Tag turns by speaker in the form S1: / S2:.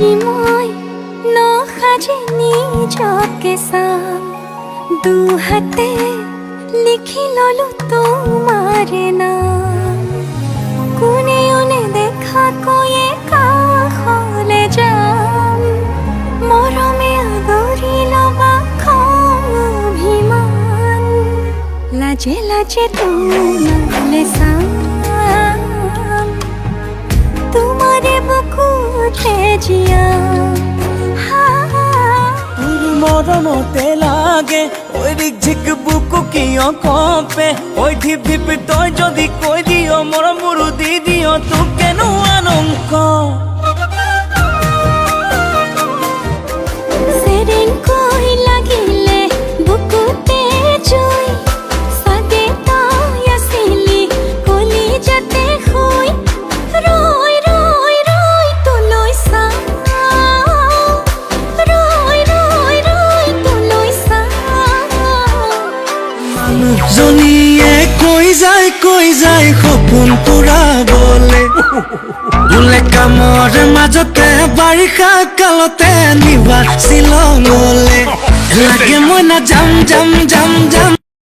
S1: আজি মই নসাজে নিজকে চাম দুহাতে লিখি ললো তোমাৰে নাম কোনে ওনে দেখা কৈয়ে কাষলে যাম মৰমে আদৰি লবা খং অভিমান লাজে লাজে তোমালে চাম তোমাৰে বুকুতে জিয়াম
S2: মৰমতে লাগে ঐ ৰিকঝিক বুকু কিয় কঁপে ঐ ধিপ ধিপ তই যদি কৈ দিয় মোৰ মুৰু দি দিয় তোক কেনো আনংক
S1: সেদিন কৈ লাগিলে বুকুতে জুই চাগে তই আছিলি কলিজাতে শুই ৰৈ ৰৈ ৰৈ তোলৈ চাওঁ
S2: জনীয়ে কৈ যায় সপোন পুৰাবলে বোলে কামৰ মাজতে বাৰিষা কালতে নিবা শ্বিলঙলে লাগে মই না যাম